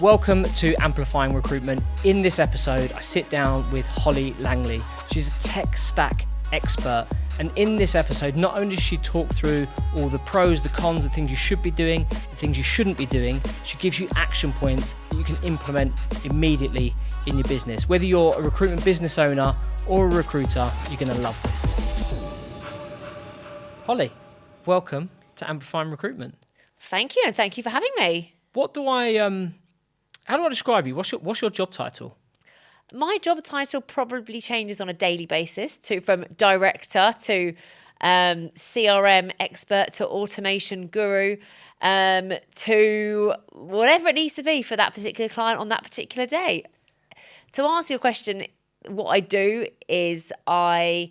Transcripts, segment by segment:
Welcome to Amplifying Recruitment. In this episode, I sit down with Holly Langley. She's a tech stack expert. And in this episode, not only does she talk through all the pros, the cons, the things you should be doing, the things you shouldn't be doing, she gives you action points that you can implement immediately in your business. Whether you're a recruitment business owner or a recruiter, you're going to love this. Holly, welcome to Amplifying Recruitment. Thank you, and thank you for having me. How do I describe you? What's your job title? My job title probably changes on a daily basis from director to CRM expert to automation guru to whatever it needs to be for that particular client on that particular day. To answer your question, what I do is I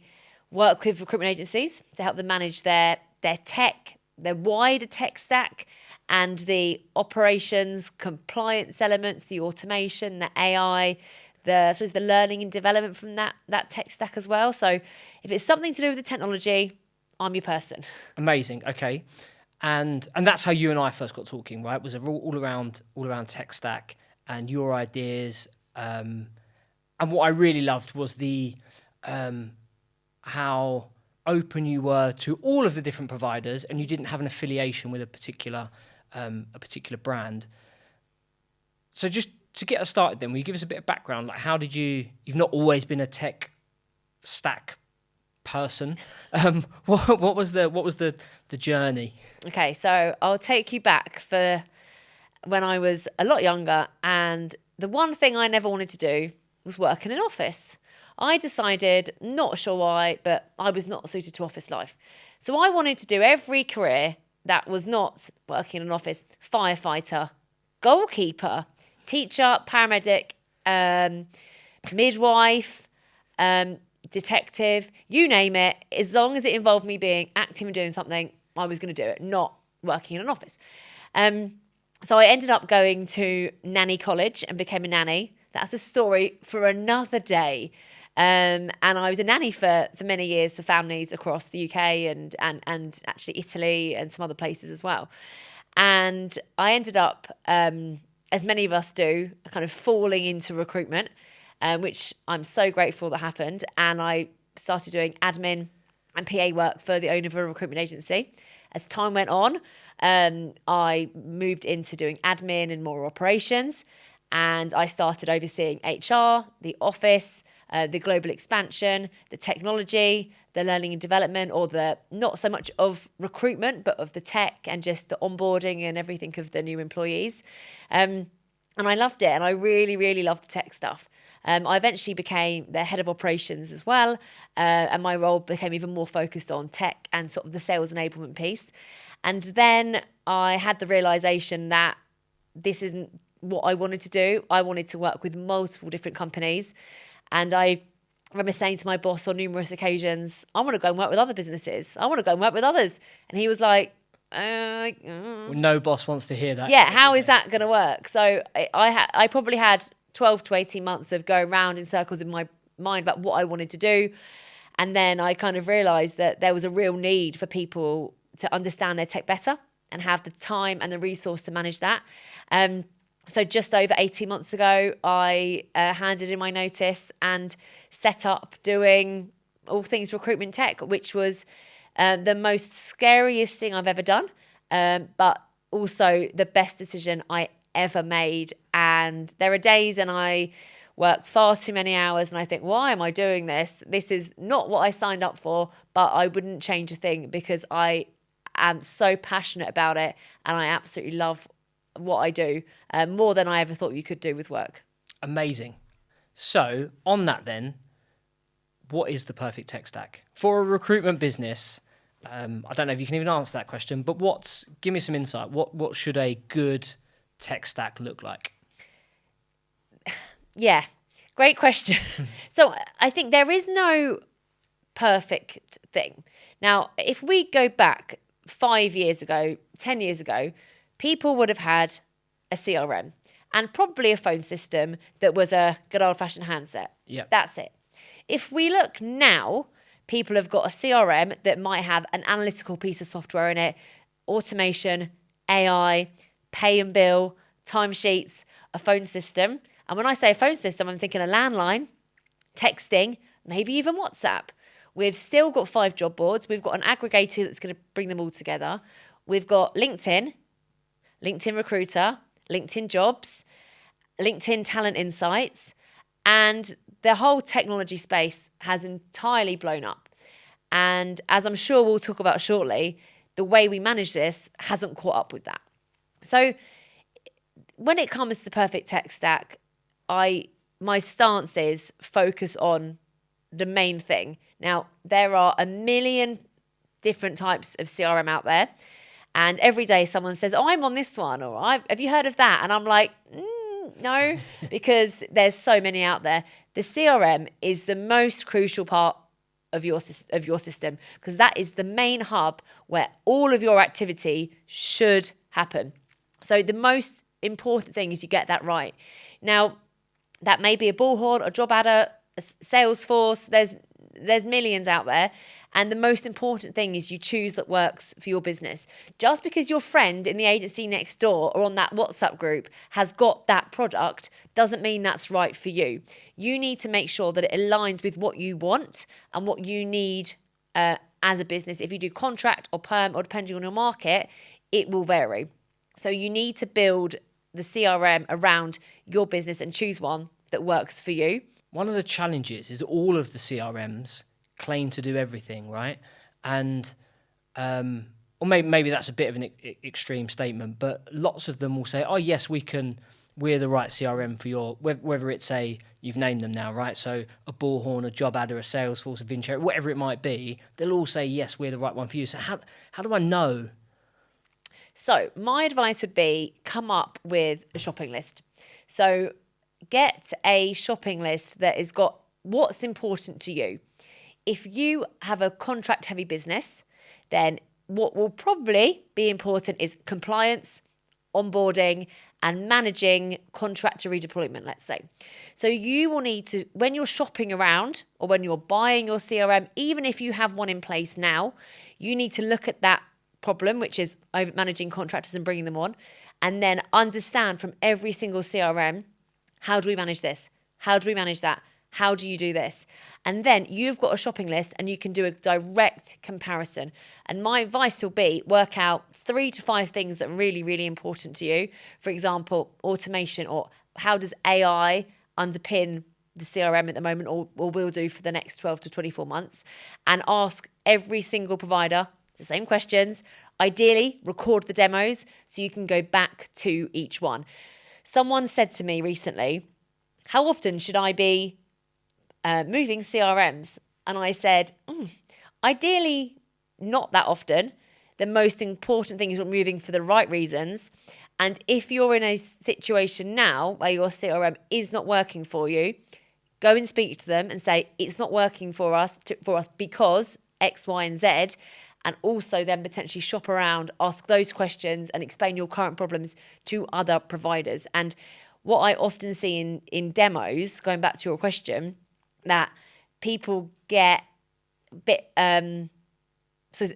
work with recruitment agencies to help them manage their tech, their wider tech stack, and the operations, compliance elements, the automation, the AI, the learning and development from that tech stack as well. So if it's something to do with the technology, I'm your person. Amazing. Okay. And that's how you and I first got talking, right? Was all around tech stack and your ideas. And what I really loved was the how open you were to all of the different providers, and you didn't have an affiliation with a particular brand. So just to get us started then, will you give us a bit of background? Like, how did you've not always been a tech stack person. What was the journey? Okay, so I'll take you back for when I was a lot younger, and the one thing I never wanted to do was work in an office. I decided, not sure why, but I was not suited to office life. So I wanted to do every career that was not working in an office: firefighter, goalkeeper, teacher, paramedic, midwife, detective, you name it. As long as it involved me being active and doing something, I was going to do it, not working in an office. So I ended up going to nanny college and became a nanny. That's a story for another day. And I was a nanny for many years for families across the UK and actually Italy and some other places as well. And I ended up, as many of us do, kind of falling into recruitment, which I'm so grateful that happened. And I started doing admin and PA work for the owner of a recruitment agency. As time went on, I moved into doing admin and more operations. And I started overseeing HR, the office, the global expansion, the technology, the learning and development, or the not so much of recruitment, but of the tech and just the onboarding and everything of the new employees. And I loved it. And I really, really loved the tech stuff. I eventually became the head of operations as well. And my role became even more focused on tech and sort of the sales enablement piece. And then I had the realization that this isn't what I wanted to do. I wanted to work with multiple different companies. And I remember saying to my boss on numerous occasions, I want to go and work with other businesses. I want to go and work with others. And he was like, Well, no boss wants to hear that. Yeah, how is that going to work? So I probably had 12 to 18 months of going around in circles in my mind about what I wanted to do. And then I kind of realized that there was a real need for people to understand their tech better and have the time and the resource to manage that. So just over 18 months ago, I handed in my notice and set up doing all things recruitment tech, which was the most scariest thing I've ever done, but also the best decision I ever made. And there are days and I work far too many hours and I think, why am I doing this? This is not what I signed up for, but I wouldn't change a thing because I am so passionate about it and I absolutely love what I do, more than I ever thought you could do with work. Amazing. So on that then, what is the perfect tech stack for a recruitment business? I don't know if you can even answer that question, but give me some insight. What should a good tech stack look like? Yeah, great question. So I think there is no perfect thing. Now, if we go back 5 years ago, 10 years ago, people would have had a CRM and probably a phone system that was a good old-fashioned handset. Yeah. That's it. If we look now, people have got a CRM that might have an analytical piece of software in it, automation, AI, pay and bill, timesheets, a phone system. And when I say a phone system, I'm thinking a landline, texting, maybe even WhatsApp. We've still got 5 job boards. We've got an aggregator that's going to bring them all together. We've got LinkedIn, LinkedIn Recruiter, LinkedIn Jobs, LinkedIn Talent Insights, and the whole technology space has entirely blown up. And as I'm sure we'll talk about shortly, the way we manage this hasn't caught up with that. So when it comes to the perfect tech stack, my stance is focus on the main thing. Now, there are a million different types of CRM out there. And every day someone says, oh, I'm on this one, or have you heard of that? And I'm like, no, because there's so many out there. The CRM is the most crucial part of your system, because that is the main hub where all of your activity should happen. So the most important thing is you get that right. Now, that may be a bullhorn, a job adder, a Salesforce. There's millions out there. And the most important thing is you choose that works for your business. Just because your friend in the agency next door or on that WhatsApp group has got that product doesn't mean that's right for you. You need to make sure that it aligns with what you want and what you need as a business. If you do contract or perm, or depending on your market, it will vary. So you need to build the CRM around your business and choose one that works for you. One of the challenges is all of the CRMs claim to do everything, right? And or maybe that's a bit of an extreme statement, but lots of them will say, oh yes, we're the right CRM for your, whether it's you've named them now, right? So a bullhorn, a job adder, a Salesforce, a Vincere, whatever it might be, they'll all say, yes, we're the right one for you. So how do I know? So my advice would be come up with a shopping list. So get a shopping list that has got what's important to you. If you have a contract heavy business, then what will probably be important is compliance, onboarding, and managing contractor redeployment, let's say. So you will need to, when you're shopping around or when you're buying your CRM, even if you have one in place now, you need to look at that problem, which is managing contractors and bringing them on, and then understand from every single CRM, how do we manage this? How do we manage that? How do you do this? And then you've got a shopping list and you can do a direct comparison. And my advice will be work out 3 to 5 things that are really, really important to you. For example, automation, or how does AI underpin the CRM at the moment, or will do for the next 12 to 24 months, and ask every single provider the same questions. Ideally, record the demos so you can go back to each one. Someone said to me recently, how often should I be moving CRMs? And I said, ideally not that often. The most important thing is you're moving for the right reasons. And if you're in a situation now where your CRM is not working for you, go and speak to them and say, it's not working for us because X, Y, and Z. And also then potentially shop around, ask those questions and explain your current problems to other providers. And what I often see in demos, going back to your question, that people get a bit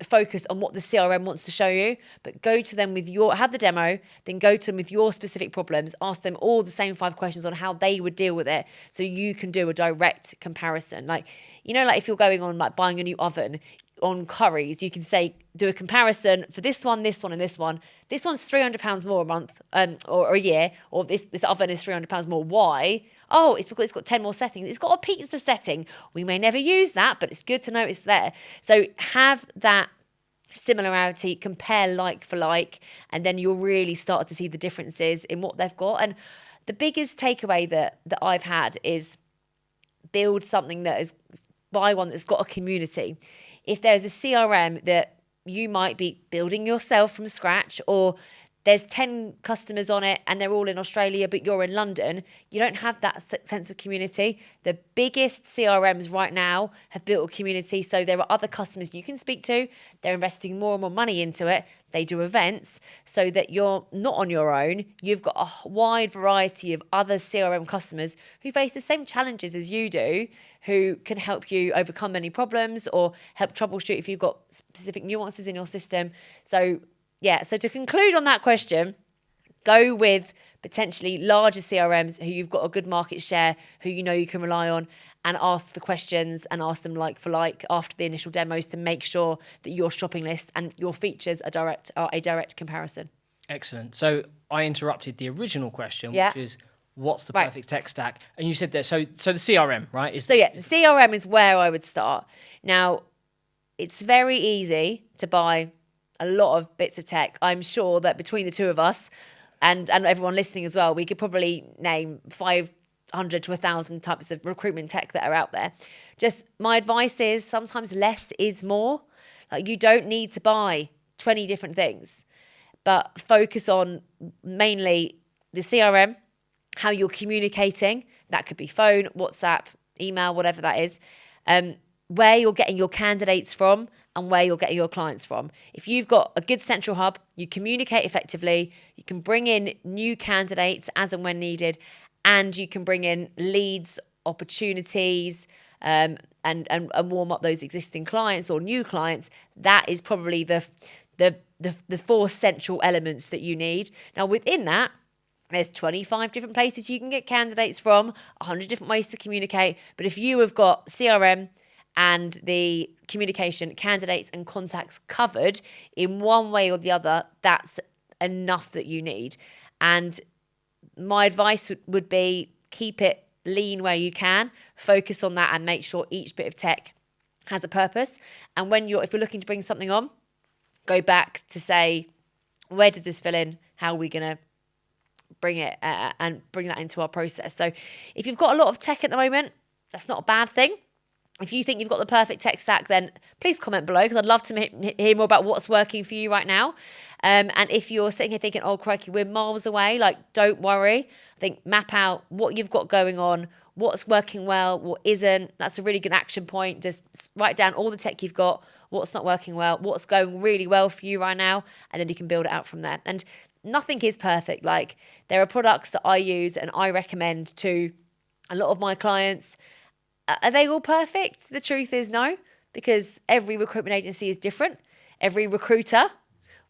focused on what the CRM wants to show you, but go to them with have the demo, then go to them with your specific problems, ask them all the same 5 questions on how they would deal with it, so you can do a direct comparison. Like if you're going on like buying a new oven on curries, you can say, do a comparison for this one, and this one. This one's £300 more a month or a year, or this oven is £300 more. Why? Oh, it's because it's got 10 more settings. It's got a pizza setting. We may never use that, but it's good to know it's there. So have that similarity, compare like for like, and then you'll really start to see the differences in what they've got. And the biggest takeaway that I've had is build something buy one that's got a community. If there's a CRM that you might be building yourself from scratch, or there's 10 customers on it and they're all in Australia, but you're in London, you don't have that sense of community. The biggest CRMs right now have built a community, so there are other customers you can speak to. They're investing more and more money into it. They do events so that you're not on your own. You've got a wide variety of other CRM customers who face the same challenges as you do, who can help you overcome any problems or help troubleshoot if you've got specific nuances in your system. So to conclude on that question, go with potentially larger CRMs who you've got a good market share, who you know you can rely on, and ask the questions and ask them like for like after the initial demos to make sure that your shopping list and your features are a direct comparison. Excellent. So I interrupted the original question, Yeah. which is what's the Right. perfect tech stack? And you said that, so the CRM, right? So yeah, the CRM is where I would start. Now, it's very easy to buy a lot of bits of tech. I'm sure that between the two of us and everyone listening as well, we could probably name 500 to 1,000 types of recruitment tech that are out there. Just my advice is sometimes less is more. Like, you don't need to buy 20 different things, but focus on mainly the CRM, how you're communicating. That could be phone, WhatsApp, email, whatever that is. Where you're getting your candidates from and where you're getting your clients from. If you've got a good central hub, you communicate effectively, you can bring in new candidates as and when needed, and you can bring in leads, opportunities, and warm up those existing clients or new clients. That is probably the four central elements that you need. Now, within that, there's 25 different places you can get candidates from, 100 different ways to communicate. But if you have got CRM and the communication, candidates and contacts covered in one way or the other, that's enough that you need. And my advice would be keep it lean where you can, focus on that and make sure each bit of tech has a purpose. And if you're looking to bring something on, go back to say, where does this fill in? How are we going to bring it and bring that into our process? So if you've got a lot of tech at the moment, that's not a bad thing. If you think you've got the perfect tech stack, then please comment below, because I'd love to hear more about what's working for you right now. And if you're sitting here thinking, oh, crikey, we're miles away, like, don't worry. I think map out what you've got going on, what's working well, what isn't. That's a really good action point. Just write down all the tech you've got, what's not working well, what's going really well for you right now, and then you can build it out from there. And nothing is perfect. Like, there are products that I use and I recommend to a lot of my clients. Are they all perfect? The truth is no, because every recruitment agency is different. Every recruiter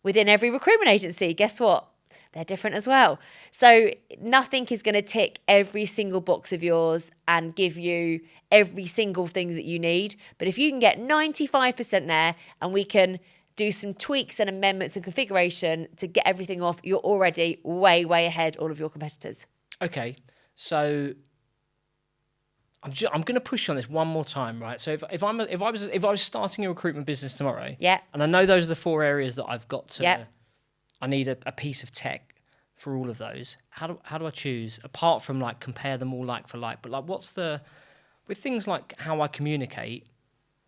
within every recruitment agency, guess what? They're different as well. So nothing is going to tick every single box of yours and give you every single thing that you need. But if you can get 95% there and we can do some tweaks and amendments and configuration to get everything off, you're already way, way ahead all of your competitors. Okay, so I'm going to push you on this one more time, right? So if I was starting a recruitment business tomorrow, yeah, and I know those are the four areas that I've got to, yeah, I need a piece of tech for all of those. How do I choose, apart from like compare them all like for like? But like, with things like how I communicate,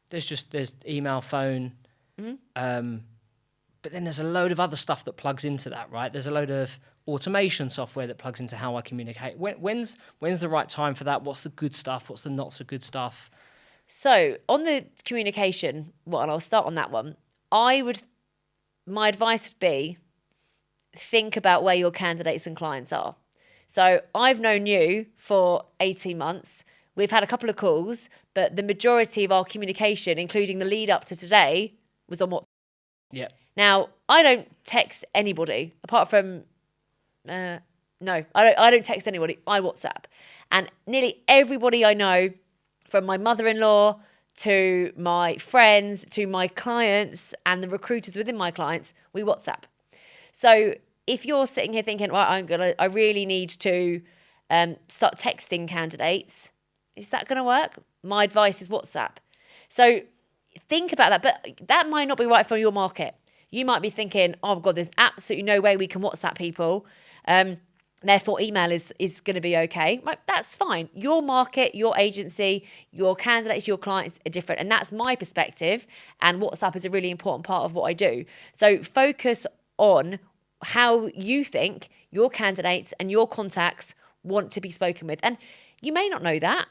there's email, phone, but then there's a load of other stuff that plugs into that, right? There's a load of automation software that plugs into how I communicate. When's the right time for that? What's the good stuff? What's the not so good stuff? So on the communication, and I'll start on that one. My advice would be, think about where your candidates and clients are. So I've known you for 18 months. We've had a couple of calls, but the majority of our communication, including the lead up to today, was on WhatsApp. Yeah. Now, I don't text anybody apart from, I don't text anybody. I WhatsApp. And nearly everybody I know, from my mother-in-law to my friends to my clients and the recruiters within my clients, we WhatsApp. So if you're sitting here thinking, well, I really need to start texting candidates, is that going to work? My advice is WhatsApp. So think about that, but that might not be right for your market. You might be thinking, oh God, there's absolutely no way we can WhatsApp people. Therefore, email is going to be okay. Right, that's fine. Your market, your agency, your candidates, your clients are different. And that's my perspective. And WhatsApp is a really important part of what I do. So focus on how you think your candidates and your contacts want to be spoken with. And you may not know that.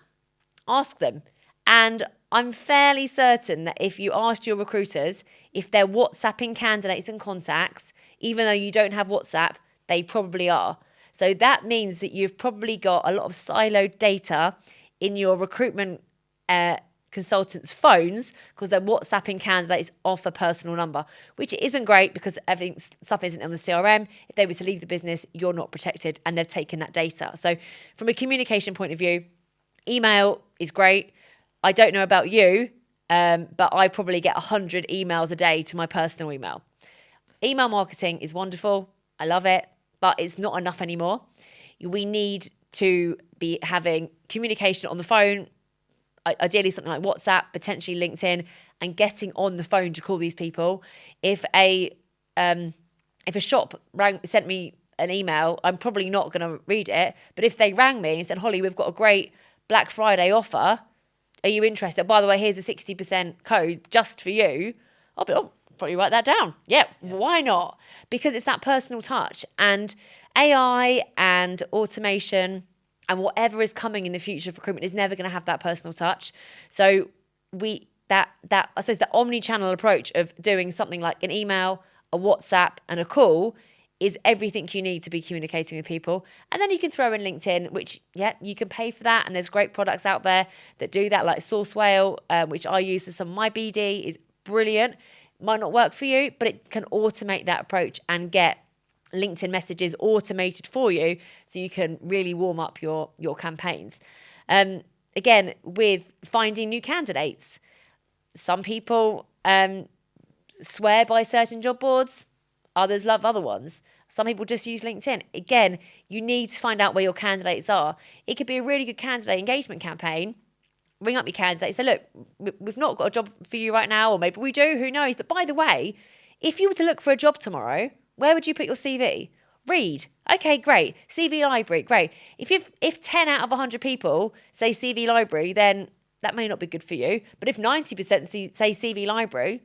Ask them. And I'm fairly certain that if you asked your recruiters if they're WhatsApping candidates and contacts, even though you don't have WhatsApp, they probably are. So that means that you've probably got a lot of siloed data in your recruitment consultants' phones because they're WhatsApping candidates off a personal number, which isn't great because stuff isn't on the CRM. If they were to leave the business, you're not protected and they've taken that data. So from a communication point of view, email is great. I don't know about you, but I probably get 100 emails a day to my personal email. Email marketing is wonderful. I love it, but it's not enough anymore. We need to be having communication on the phone, ideally something like WhatsApp, potentially LinkedIn, and getting on the phone to call these people. If a shop sent me an email, I'm probably not going to read it. But if they rang me and said, Holly, we've got a great Black Friday offer, are you interested? By the way, here's a 60% code just for you. I'll be, probably write that down. Yeah, yes. Why not? Because it's that personal touch. And AI and automation and whatever is coming in the future of recruitment is never going to have that personal touch. So I suppose the omni-channel approach of doing something like an email, a WhatsApp, and a call is everything you need to be communicating with people. And then you can throw in LinkedIn, which, you can pay for that. And there's great products out there that do that, like Source Whale, which I use as some of my BD, is brilliant. Might not work for you, but it can automate that approach and get LinkedIn messages automated for you so you can really warm up your campaigns. Again, with finding new candidates, some people swear by certain job boards, others love other ones. Some people just use LinkedIn. Again, you need to find out where your candidates are. It could be a really good candidate engagement campaign. Ring up your candidate, say, look, we've not got a job for you right now, or maybe we do, who knows? But by the way, if you were to look for a job tomorrow, where would you put your CV? Read. Okay, great. CV library, great. If 10 out of 100 people say CV library, then that may not be good for you. But if 90% say CV library,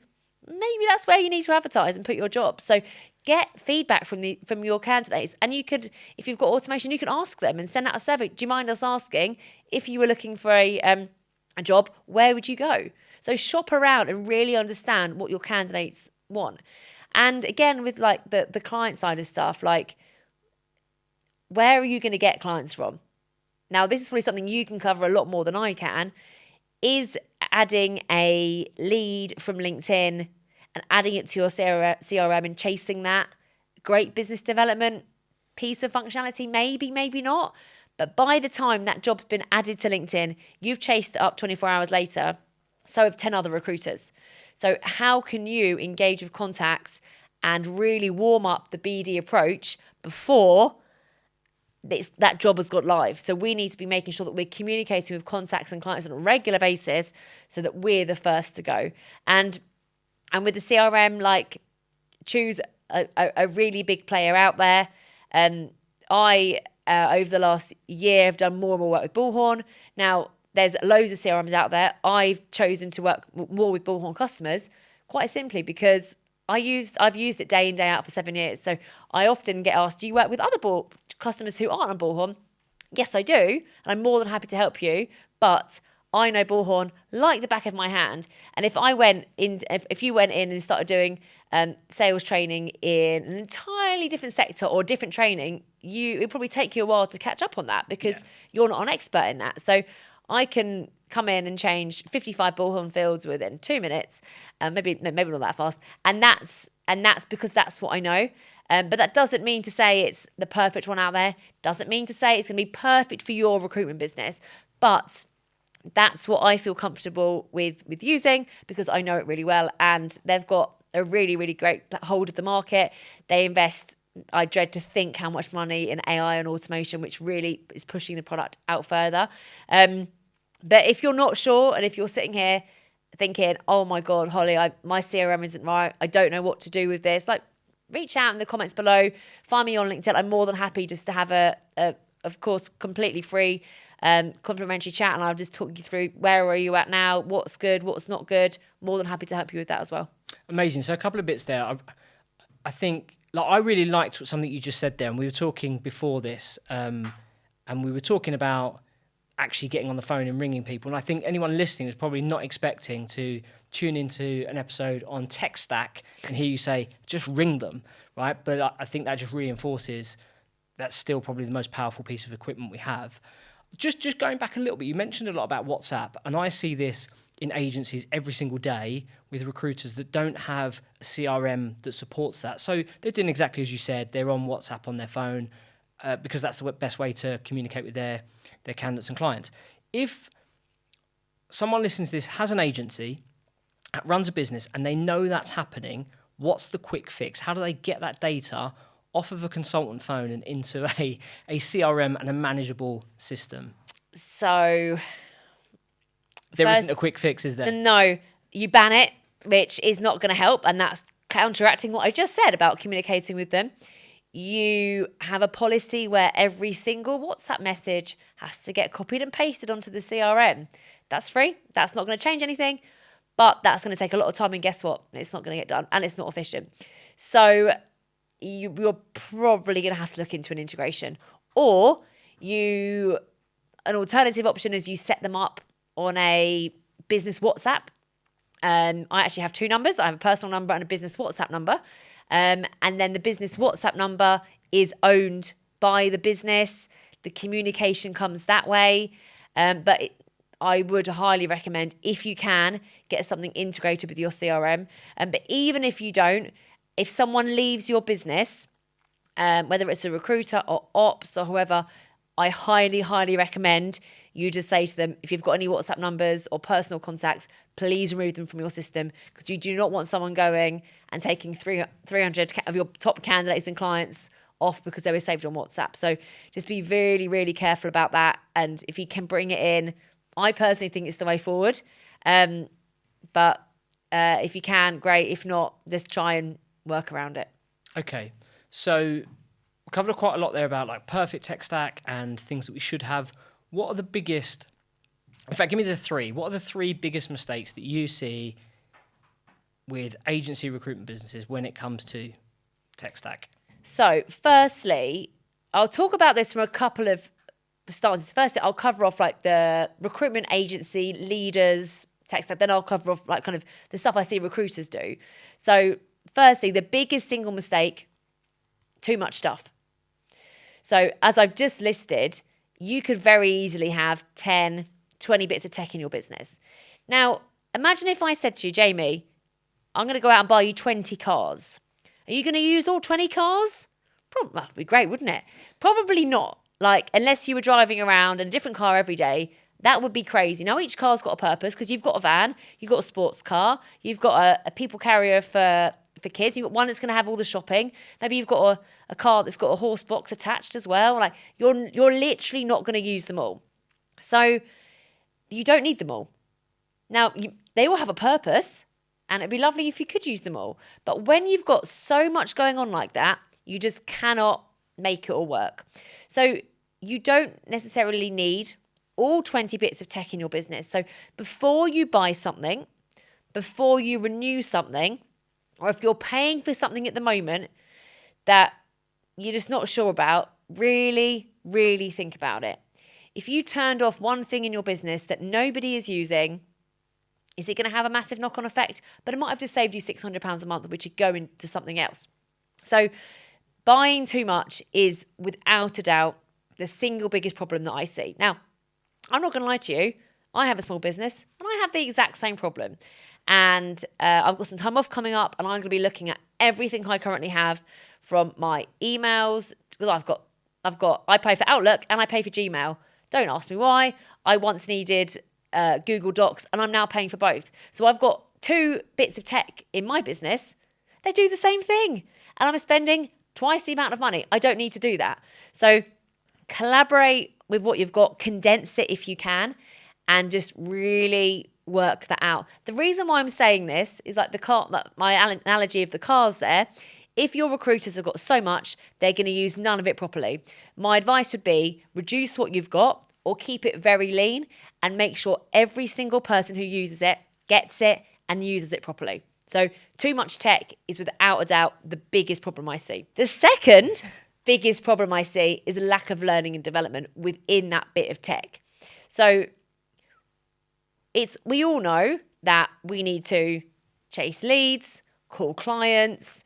maybe that's where you need to advertise and put your job. So get feedback from your candidates. And you could, if you've got automation, you can ask them and send out a survey. Do you mind us asking, if you were looking for a job, where would you go? So shop around and really understand what your candidates want. And again, with like the client side of stuff, like, where are you going to get clients from? Now, this is probably something you can cover a lot more than I can, is adding a lead from LinkedIn and adding it to your CRM and chasing that. Great business development piece of functionality, maybe not. But by the time that job's been added to LinkedIn, you've chased it up 24 hours later, so have 10 other recruiters. So how can you engage with contacts and really warm up the BD approach before that job has got live? So we need to be making sure that we're communicating with contacts and clients on a regular basis so that we're the first to go. And with the CRM, like, choose a really big player out there. I, over the last year, have done more and more work with Bullhorn. Now, there's loads of CRMs out there. I've chosen to work more with Bullhorn customers quite simply because I've used it day in, day out for 7 years. So I often get asked, do you work with other customers who aren't on Bullhorn? Yes, I do. And I'm more than happy to help you. But I know Bullhorn like the back of my hand. And if you went in and started doing sales training in an entirely different sector or different training, it would probably take you a while to catch up on that because you're not an expert in that. So I can come in and change 55 Bullhorn fields within 2 minutes, maybe not that fast, and that's because that's what I know. But that doesn't mean to say it's the perfect one out there. Doesn't mean to say it's going to be perfect for your recruitment business. But that's what I feel comfortable with using because I know it really well, and they've got a really, really great hold of the market. They invest, I dread to think how much money in AI and automation, which really is pushing the product out further. But if you're not sure, and if you're sitting here thinking, oh my God, Holly, my CRM isn't right, I don't know what to do with this, like, reach out in the comments below, find me on LinkedIn. I'm more than happy just to have a of course, completely free complimentary chat, and I'll just talk you through where are you at now, what's good, what's not good. More than happy to help you with that as well. Amazing. So a couple of bits there. I think, like, I really liked something you just said there, and we were talking before this, and we were talking about actually getting on the phone and ringing people. And I think anyone listening is probably not expecting to tune into an episode on tech stack and hear you say, just ring them, right? But I think that just reinforces that's still probably the most powerful piece of equipment we have. Just going back a little bit, you mentioned a lot about WhatsApp, and I see this in agencies every single day with recruiters that don't have a CRM that supports that. So they're doing exactly as you said. They're on WhatsApp on their phone because that's the best way to communicate with their candidates and clients. If someone listens to this, has an agency, runs a business, and they know that's happening, what's the quick fix? How do they get that data off of a consultant phone and into a CRM and a manageable system? So there isn't a quick fix, is there? No, you ban it, which is not going to help. And that's counteracting what I just said about communicating with them. You have a policy where every single WhatsApp message has to get copied and pasted onto the CRM. That's free. That's not going to change anything, but that's going to take a lot of time. And guess what? It's not going to get done and it's not efficient. So you're probably going to have to look into an integration, or an alternative option is you set them up on a business WhatsApp. I actually have two numbers. I have a personal number and a business WhatsApp number. And then the business WhatsApp number is owned by the business. The communication comes that way. I would highly recommend, if you can, get something integrated with your CRM. But even if you don't, if someone leaves your business, whether it's a recruiter or ops or whoever, I highly, highly recommend you just say to them, if you've got any WhatsApp numbers or personal contacts, please remove them from your system, because you do not want someone going and taking 300 of your top candidates and clients off because they were saved on WhatsApp. So just be really, really careful about that. And if you can bring it in, I personally think it's the way forward. But if you can, great. If not, just try and work around it. Okay. So we covered quite a lot there about like perfect tech stack and things that we should have. What are the biggest, in fact, give me the three. What are the three biggest mistakes that you see with agency recruitment businesses when it comes to tech stack? So firstly, I'll talk about this from a couple of stances. Firstly, I'll cover off like the recruitment agency leaders tech stack. Then I'll cover off like kind of the stuff I see recruiters do. So firstly, the biggest single mistake, too much stuff. So as I've just listed, you could very easily have 10, 20 bits of tech in your business. Now, imagine if I said to you, Jamie, I'm going to go out and buy you 20 cars. Are you going to use all 20 cars? Probably, that would be great, wouldn't it? Probably not. Like, unless you were driving around in a different car every day, that would be crazy. Now, each car's got a purpose, because you've got a van, you've got a sports car, you've got a people carrier for kids, you've got one that's going to have all the shopping. Maybe you've got a car that's got a horse box attached as well. Like, you're literally not going to use them all. So you don't need them all. Now, they all have a purpose, and it'd be lovely if you could use them all. But when you've got so much going on like that, you just cannot make it all work. So you don't necessarily need all 20 bits of tech in your business. So before you buy something, before you renew something, or if you're paying for something at the moment that you're just not sure about, really, really think about it. If you turned off one thing in your business that nobody is using, is it going to have a massive knock-on effect? But it might have just saved you £600 a month, which would go into something else. So buying too much is, without a doubt, the single biggest problem that I see. Now, I'm not going to lie to you. I have a small business and I have the exact same problem. And I've got some time off coming up, and I'm going to be looking at everything I currently have, from my emails, because I pay for Outlook and I pay for Gmail. Don't ask me why. I once needed Google Docs, and I'm now paying for both. So I've got two bits of tech in my business. They do the same thing, and I'm spending twice the amount of money. I don't need to do that. So collaborate with what you've got, condense it if you can, and just really work that out. The reason why I'm saying this is like my analogy of the cars there. If your recruiters have got so much, they're going to use none of it properly. My advice would be reduce what you've got, or keep it very lean, and make sure every single person who uses it gets it and uses it properly. So too much tech is, without a doubt, the biggest problem I see. The second biggest problem I see is a lack of learning and development within that bit of tech. So we all know that we need to chase leads, call clients,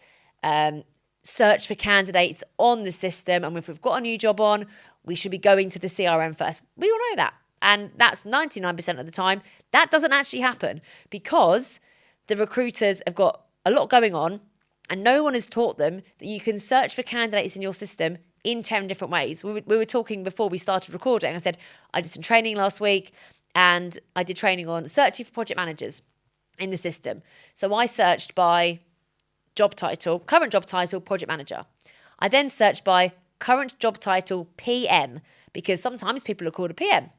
search for candidates on the system. And if we've got a new job on, we should be going to the CRM first. We all know that. And that's 99% of the time. That doesn't actually happen because the recruiters have got a lot going on and no one has taught them that you can search for candidates in your system in 10 different ways. We were talking before we started recording. I said, I did some training last week and I did training on searching for project managers in the system. So I searched by job title, current job title, project manager. I then searched by current job title, PM, because sometimes people are called a PM.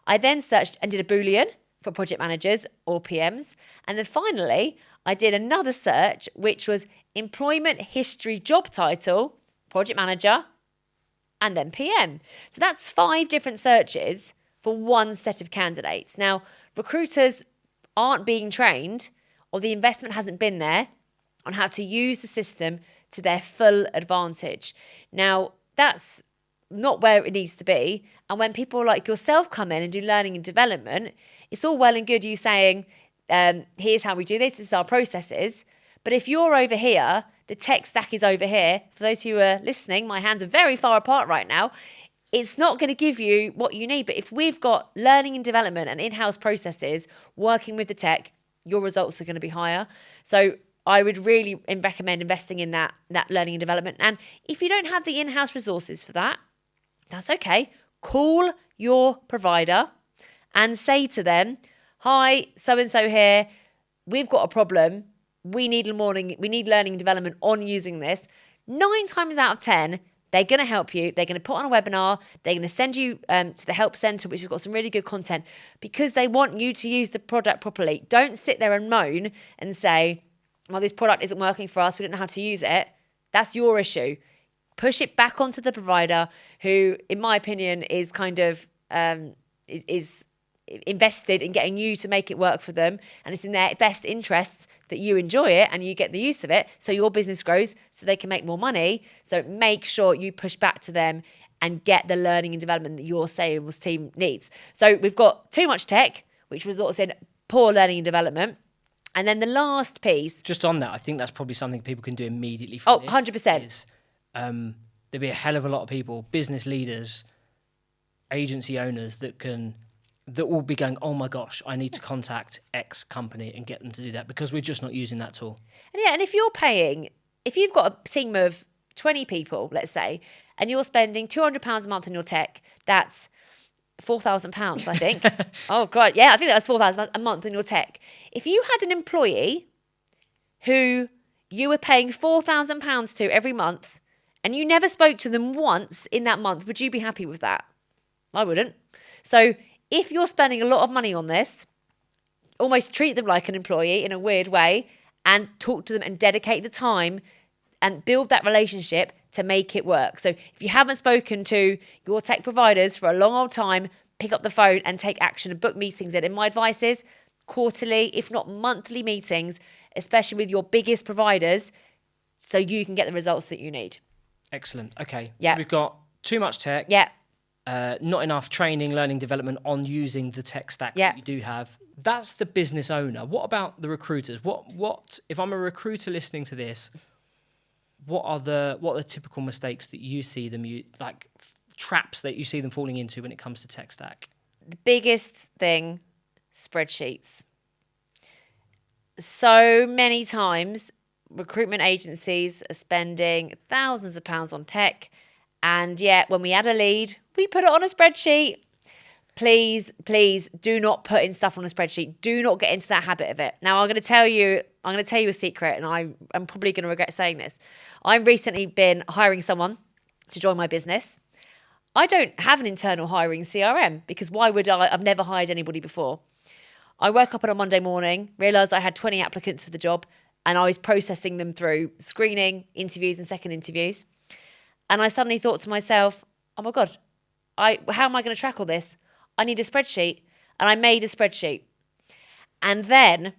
I then searched and did a Boolean for project managers or PMs. And then finally, I did another search, which was employment history job title, project manager, and then PM. So that's 5 different searches for one set of candidates. Now, recruiters aren't being trained, or the investment hasn't been there on how to use the system to their full advantage. Now, that's not where it needs to be. And when people like yourself come in and do learning and development, it's all well and good you saying, here's how we do this is our processes. But if you're over here, the tech stack is over here. For those who are listening, my hands are very far apart right now. It's not going to give you what you need. But if we've got learning and development and in-house processes working with the tech, your results are going to be higher. So I would really recommend investing in that learning and development. And if you don't have the in-house resources for that, that's okay. Call your provider and say to them, hi, so-and-so here, we've got a problem. We need learning and development on using this. 9 times out of 10, they're going to help you. They're going to put on a webinar. They're going to send you to the help center, which has got some really good content because they want you to use the product properly. Don't sit there and moan and say, well, this product isn't working for us. We don't know how to use it. That's your issue. Push it back onto the provider who, in my opinion, is kind of is invested in getting you to make it work for them. And it's in their best interests that you enjoy it and you get the use of it so your business grows so they can make more money. So make sure you push back to them and get the learning and development that your sales team needs. So we've got too much tech, which was also poor learning and development. And then the last piece. Just on that, I think that's probably something people can do immediately from this. 100%. Is, there'll be a hell of a lot of people, business leaders, agency owners that will be going, oh my gosh, I need to contact X company and get them to do that because we're just not using that tool. And yeah, and if you've got a team of 20 people, let's say, and you're spending £200 a month on your tech, that's £4,000, I think. Oh God, yeah, I think that was £4,000 a month on your tech. If you had an employee who you were paying £4,000 to every month and you never spoke to them once in that month, would you be happy with that? I wouldn't. So if you're spending a lot of money on this, almost treat them like an employee in a weird way and talk to them and dedicate the time and build that relationship to make it work. So if you haven't spoken to your tech providers for a long old time, pick up the phone and take action and book meetings in. And my advice is quarterly, if not monthly meetings, especially with your biggest providers, so you can get the results that you need. Excellent. Okay. Yeah. So we've got too much tech. Yeah. Not enough training, learning, development on using the tech stack that you do have. That's the business owner. What about the recruiters? What if I'm a recruiter listening to this? What are the typical mistakes that you see them like traps that you see them falling into when it comes to tech stack? The biggest thing, spreadsheets. So many times recruitment agencies are spending thousands of pounds on tech, and yet when we add a lead, we put it on a spreadsheet. Please do not put in stuff on a spreadsheet. Do not get into that habit of it. Now I'm going to tell you a secret, and I'm probably going to regret saying this. I've recently been hiring someone to join my business. I don't have an internal hiring CRM because why would I? I've never hired anybody before. I woke up on a Monday morning, realised I had 20 applicants for the job, and I was processing them through screening, interviews, and second interviews. And I suddenly thought to myself, oh my God, how am I going to track all this? I need a spreadsheet. And I made a spreadsheet. And then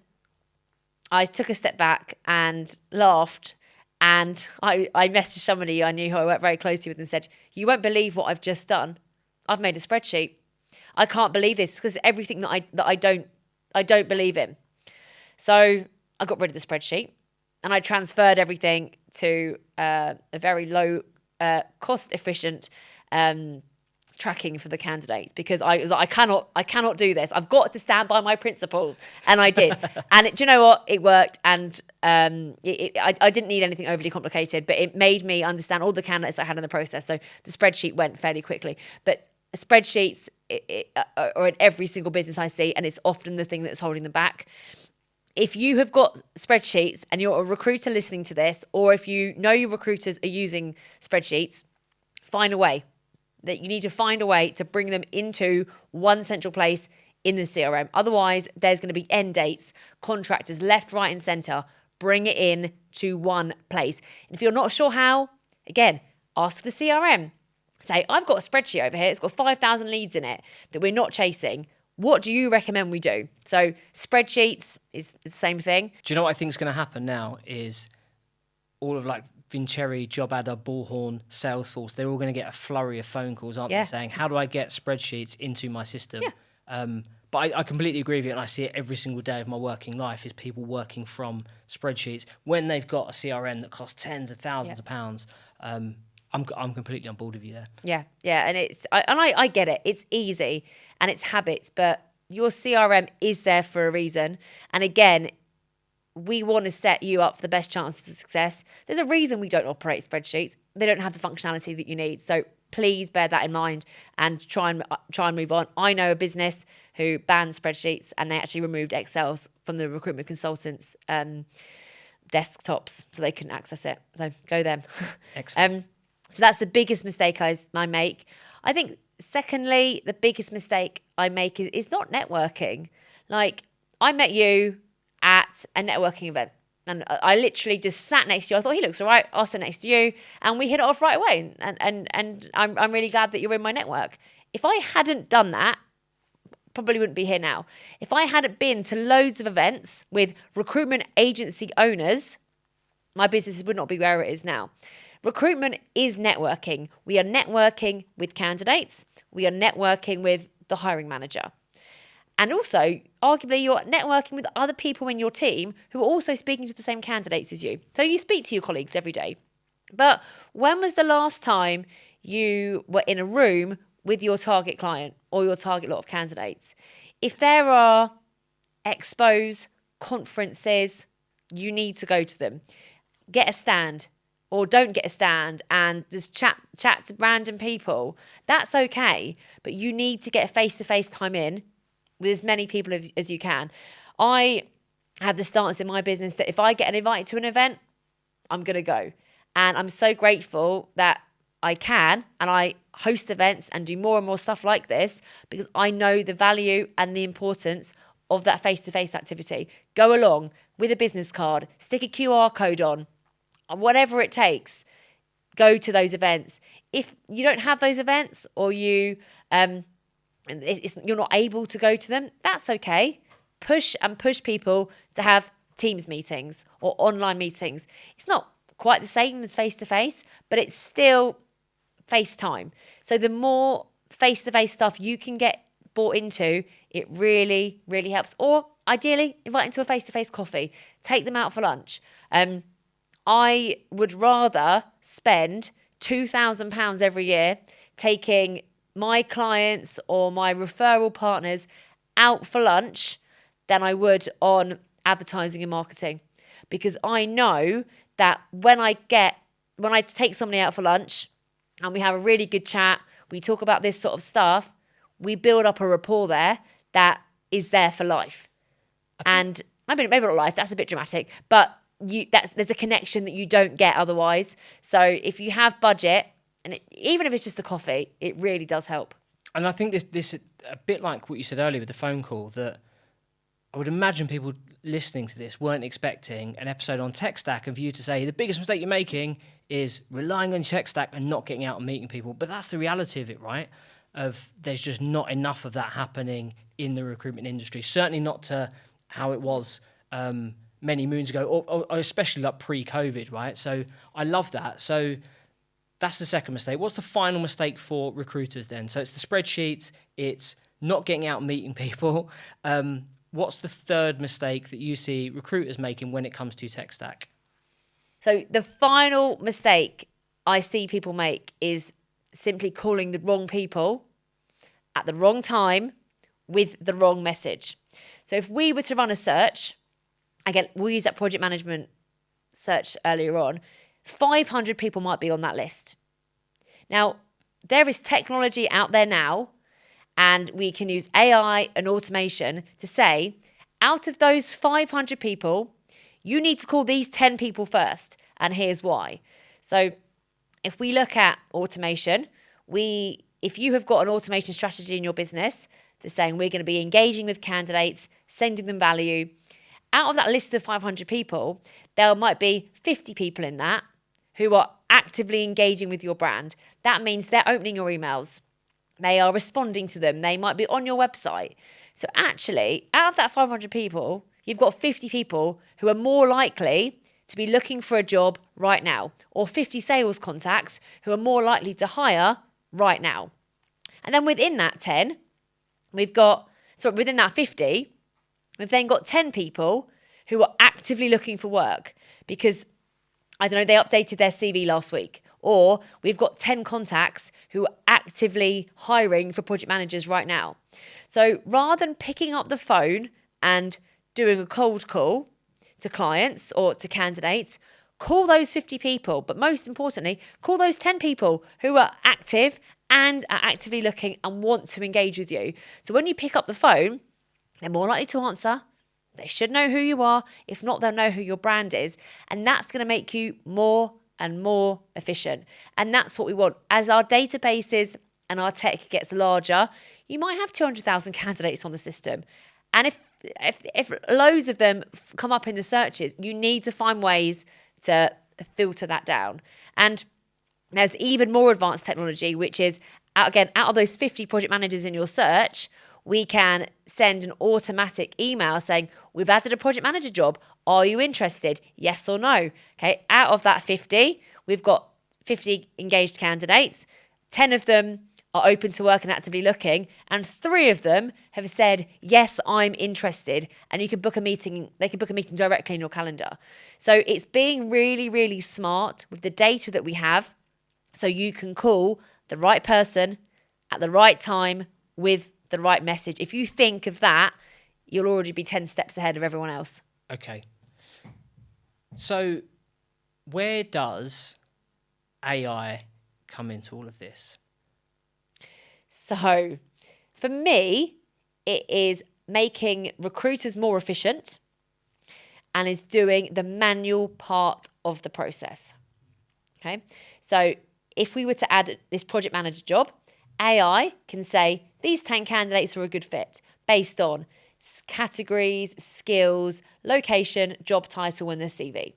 I took a step back and laughed. And I messaged somebody I knew who I worked very closely with and said, you won't believe what I've just done. I've made a spreadsheet. I can't believe this because everything that I don't believe in. So I got rid of the spreadsheet and I transferred everything to a very low cost efficient tracking for the candidates because I was like, I cannot do this. I've got to stand by my principles, and I did. And do you know what? It worked, and I didn't need anything overly complicated, but it made me understand all the candidates I had in the process. So the spreadsheet went fairly quickly, but spreadsheets are in every single business I see, and it's often the thing that's holding them back. If you have got spreadsheets and you're a recruiter listening to this, or if you know your recruiters are using spreadsheets, find a way. That you need to find a way to bring them into one central place in the CRM. Otherwise, there's going to be end dates, contractors left, right, and center. Bring it in to one place. And if you're not sure how, again, ask the CRM. Say, I've got a spreadsheet over here. It's got 5,000 leads in it that we're not chasing. What do you recommend we do? So spreadsheets is the same thing. Do you know what I think is going to happen now is all of like Vincherry, JobAdder, Bullhorn, Salesforce, they're all going to get a flurry of phone calls, aren't they, saying, how do I get spreadsheets into my system? Yeah. But I completely agree with you, and I see it every single day of my working life is people working from spreadsheets when they've got a CRM that costs tens of thousands of pounds. I'm completely on board with you there. Yeah, and I get it. It's easy and it's habits, but your CRM is there for a reason. And again, we want to set you up for the best chance of success. There's a reason we don't operate spreadsheets. They don't have the functionality that you need. So please bear that in mind and try and move on. I know a business who banned spreadsheets and they actually removed Excels from the recruitment consultants' desktops so they couldn't access it. So go them. Excellent. So that's the biggest mistake I make. I think, secondly, the biggest mistake I make is not networking. Like, I met you at a networking event and I literally just sat next to you. I thought, he looks all right. I'll sit next to you. And we hit it off right away. And I'm really glad that you're in my network. If I hadn't done that, probably wouldn't be here now. If I hadn't been to loads of events with recruitment agency owners, my business would not be where it is now. Recruitment is networking. We are networking with candidates. We are networking with the hiring manager. And also, arguably, you're networking with other people in your team who are also speaking to the same candidates as you. So you speak to your colleagues every day. But when was the last time you were in a room with your target client or your target lot of candidates? If there are expos, conferences, you need to go to them. Get a stand. Or don't get a stand and just chat to random people. That's okay, but you need to get a face-to-face time in with as many people as you can. I have the stance in my business that if I get an invite to an event, I'm going to go. And I'm so grateful that I can, and I host events and do more and more stuff like this because I know the value and the importance of that face-to-face activity. Go along with a business card, stick a QR code on, whatever it takes, go to those events. If you don't have those events or you're not able to go to them, that's okay. Push people to have Teams meetings or online meetings. It's not quite the same as face-to-face, but it's still FaceTime. So the more face-to-face stuff you can get bought into, it really, really helps. Or ideally, invite them to a face-to-face coffee. Take them out for lunch. I would rather spend £2,000 every year taking my clients or my referral partners out for lunch than I would on advertising and marketing. Because I know that when I take somebody out for lunch and we have a really good chat, we talk about this sort of stuff, we build up a rapport there that is there for life. And maybe not life, that's a bit dramatic, but there's a connection that you don't get otherwise. So if you have budget, and even if it's just a coffee, it really does help. And I think this a bit like what you said earlier with the phone call, that I would imagine people listening to this weren't expecting an episode on tech stack and for you to say the biggest mistake you're making is relying on your tech stack and not getting out and meeting people. But that's the reality of it, right? Of there's just not enough of that happening in the recruitment industry. Certainly not to how it was many moons ago, or especially like pre-COVID, right? So I love that. So that's the second mistake. What's the final mistake for recruiters then? So it's the spreadsheets, it's not getting out and meeting people. What's the third mistake that you see recruiters making when it comes to tech stack? So the final mistake I see people make is simply calling the wrong people at the wrong time with the wrong message. So if we were to run a search, again, we'll use that project management search earlier on, 500 people might be on that list. Now, there is technology out there now, and we can use AI and automation to say, out of those 500 people, you need to call these 10 people first, and here's why. So if we look at automation, if you have got an automation strategy in your business that's saying we're going to be engaging with candidates, sending them value, out of that list of 500 people, there might be 50 people in that who are actively engaging with your brand. That means they're opening your emails. They are responding to them. They might be on your website. So actually, out of that 500 people, you've got 50 people who are more likely to be looking for a job right now, or 50 sales contacts who are more likely to hire right now. And then within that 10, within that 50, we've then got 10 people who are actively looking for work because, I don't know, they updated their CV last week. Or we've got 10 contacts who are actively hiring for project managers right now. So rather than picking up the phone and doing a cold call to clients or to candidates, call those 50 people. But most importantly, call those 10 people who are active and are actively looking and want to engage with you. So when you pick up the phone, they're more likely to answer. They should know who you are. If not, they'll know who your brand is. And that's going to make you more and more efficient. And that's what we want. As our databases and our tech gets larger, you might have 200,000 candidates on the system. And if loads of them come up in the searches, you need to find ways to filter that down. And there's even more advanced technology, which is, out of those 50 project managers in your search, we can send an automatic email saying, we've added a project manager job. Are you interested? Yes or no? Okay, out of that 50, we've got 50 engaged candidates. 10 of them are open to work and actively looking. And 3 of them have said, yes, I'm interested. And you can book a meeting. They can book a meeting directly in your calendar. So it's being really, really smart with the data that we have. So you can call the right person at the right time with the right message. If you think of that, you'll already be 10 steps ahead of everyone else. Okay. So where does AI come into all of this? So for me, it is making recruiters more efficient and is doing the manual part of the process. Okay. So if we were to add this project manager job, AI can say these 10 candidates are a good fit based on categories, skills, location, job title, and their CV.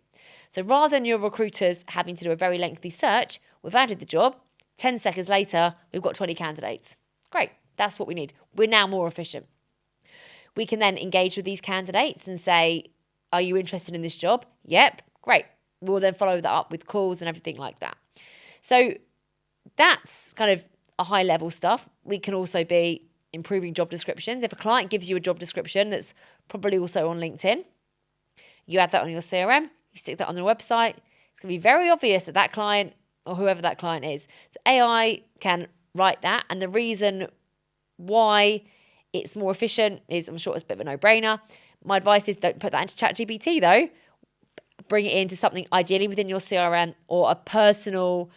So rather than your recruiters having to do a very lengthy search, we've added the job. 10 seconds later, we've got 20 candidates. Great. That's what we need. We're now more efficient. We can then engage with these candidates and say, are you interested in this job? Yep. Great. We'll then follow that up with calls and everything like that. So that's kind of a high level stuff. We can also be improving job descriptions. If a client gives you a job description that's probably also on LinkedIn, you add that on your CRM, you stick that on their website. It's going to be very obvious that that client or whoever that client is. So AI can write that. And the reason why it's more efficient is, I'm sure it's a bit of a no-brainer. My advice is don't put that into ChatGPT though. Bring it into something ideally within your CRM or a personal.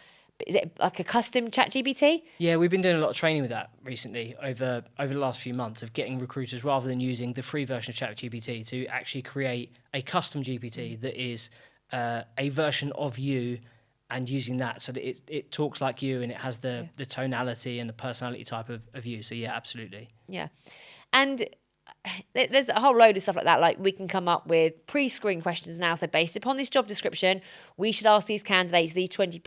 Is it like a custom ChatGPT? Yeah, we've been doing a lot of training with that recently over the last few months of getting recruiters, rather than using the free version of ChatGPT, to actually create a custom GPT that is a version of you, and using that so that it talks like you and it has the tonality and the personality type of you. So yeah, absolutely. Yeah. And there's a whole load of stuff like that. Like we can come up with pre-screen questions now. So based upon this job description, we should ask these candidates these 20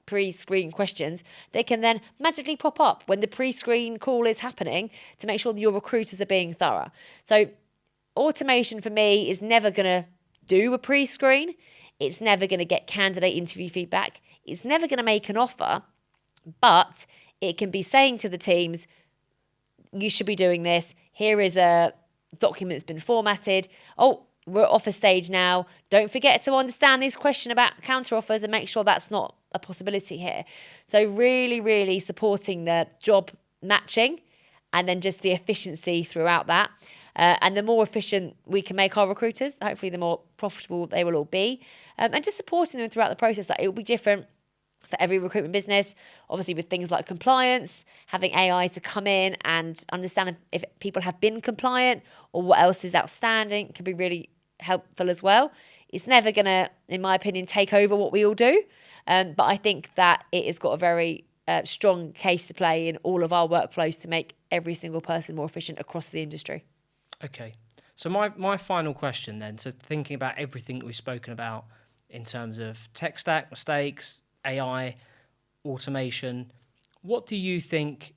pre-screen questions. They can then magically pop up when the pre-screen call is happening to make sure that your recruiters are being thorough. So automation for me is never going to do a pre-screen. It's never going to get candidate interview feedback. It's never going to make an offer, but it can be saying to the teams, you should be doing this. Here is a document that's been formatted. Oh, we're at offer stage now. Don't forget to understand this question about counter offers and make sure that's not a possibility here. So really, really supporting the job matching and then just the efficiency throughout that. And the more efficient we can make our recruiters, hopefully the more profitable they will all be. And just supporting them throughout the process. Like, it will be different for every recruitment business, obviously with things like compliance, having AI to come in and understand if people have been compliant or what else is outstanding can be really helpful as well. It's never going to, in my opinion, take over what we all do. But I think that it has got a very strong case to play in all of our workflows to make every single person more efficient across the industry. Okay. So my final question then, so thinking about everything that we've spoken about in terms of tech stack, mistakes, AI, automation, what do you think,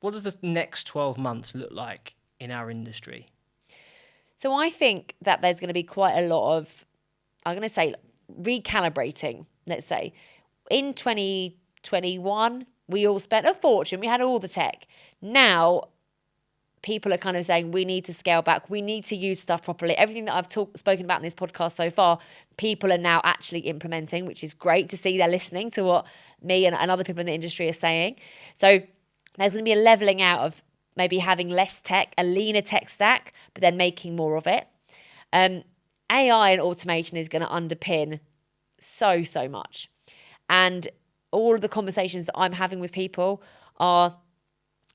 what does the next 12 months look like in our industry? So I think that there's going to be quite a lot of, I'm going to say, recalibrating, let's say. In 2021, we all spent a fortune. We had all the tech. Now, people are kind of saying we need to scale back. We need to use stuff properly. Everything that I've spoken about in this podcast so far, people are now actually implementing, which is great to see. They're listening to what me and other people in the industry are saying. So there's going to be a leveling out of maybe having less tech, a leaner tech stack, but then making more of it. AI and automation is going to underpin so much. And all of the conversations that I'm having with people are,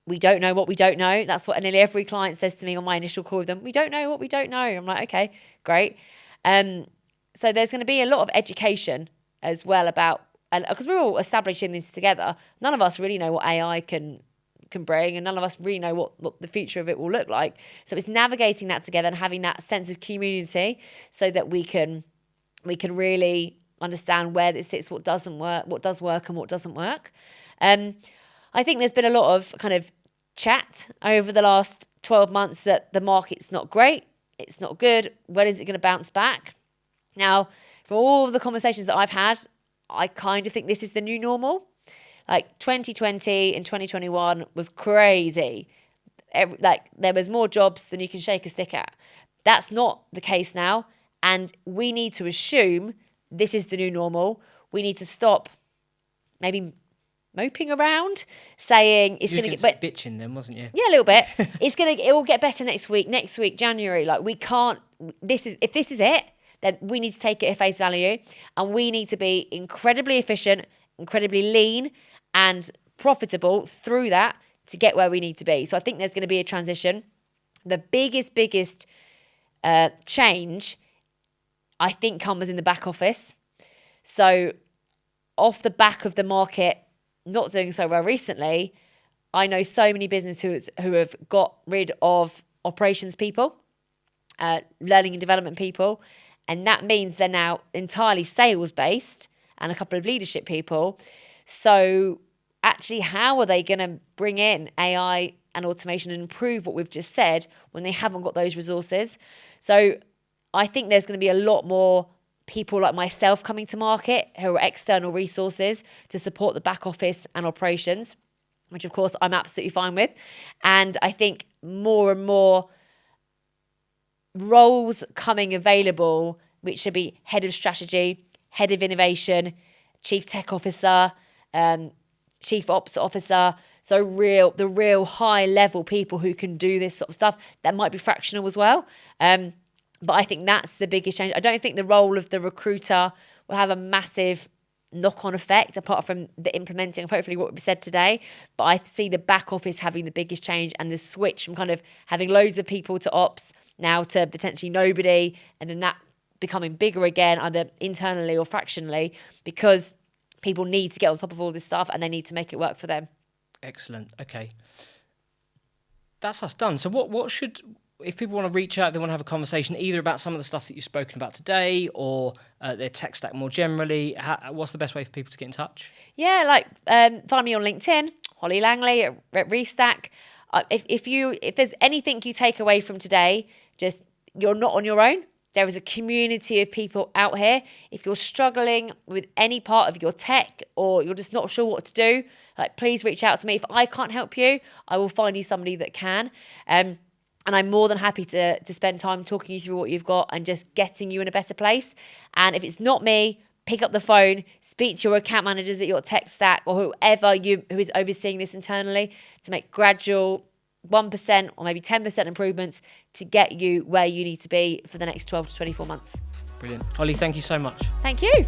we don't know what we don't know. That's what nearly every client says to me on my initial call with them. We don't know what we don't know. I'm like, okay, great. So there's going to be a lot of education as well about, and because we're all establishing this together, none of us really know what AI can bring, and none of us really know what the future of it will look like. So it's navigating that together and having that sense of community so that we can really understand where this sits, what doesn't work, what does work and what doesn't work. I think there's been a lot of kind of chat over the last 12 months that the market's not great, it's not good, when is it going to bounce back? Now, from all of the conversations that I've had, I kind of think this is the new normal. Like 2020 and 2021 was crazy. There was more jobs than you can shake a stick at. That's not the case now. And we need to assume this is the new normal. We need to stop maybe moping around, saying it's going to get bitching then, wasn't you? Yeah, a little bit. It will get better next week, January. Like, we can't, if this is it, then we need to take it at face value, and we need to be incredibly efficient, incredibly lean and profitable through that to get where we need to be. So I think there's going to be a transition. The biggest change, I think, comes in the back office. So off the back of the market not doing so well recently, I know so many businesses who have got rid of operations people, learning and development people, and that means they're now entirely sales based and a couple of leadership people. So actually, how are they going to bring in AI and automation and improve what we've just said when they haven't got those resources? So I think there's going to be a lot more people like myself coming to market who are external resources to support the back office and operations, which of course I'm absolutely fine with. And I think more and more roles coming available, which should be head of strategy, head of innovation, chief tech officer, chief ops officer. So the real high level people who can do this sort of stuff. That might be fractional as well. But I think that's the biggest change. I don't think the role of the recruiter will have a massive knock-on effect apart from the implementing of hopefully what we've said today. But I see the back office having the biggest change, and the switch from kind of having loads of people to ops now to potentially nobody, and then that becoming bigger again, either internally or fractionally, because people need to get on top of all this stuff and they need to make it work for them. Excellent. Okay. That's us done. So what should, if people want to reach out, they want to have a conversation either about some of the stuff that you've spoken about today or their tech stack more generally, what's the best way for people to get in touch? Yeah, follow me on LinkedIn, Holly Langley at RecTech. If there's anything you take away from today, just you're not on your own. There is a community of people out here. If you're struggling with any part of your tech or you're just not sure what to do, please reach out to me. If I can't help you, I will find you somebody that can. And I'm more than happy to spend time talking you through what you've got and just getting you in a better place. And if it's not me, pick up the phone, speak to your account managers at your tech stack or whoever who is overseeing this internally to make gradual 1% or maybe 10% improvements to get you where you need to be for the next 12 to 24 months. Brilliant. Holly, thank you so much. Thank you.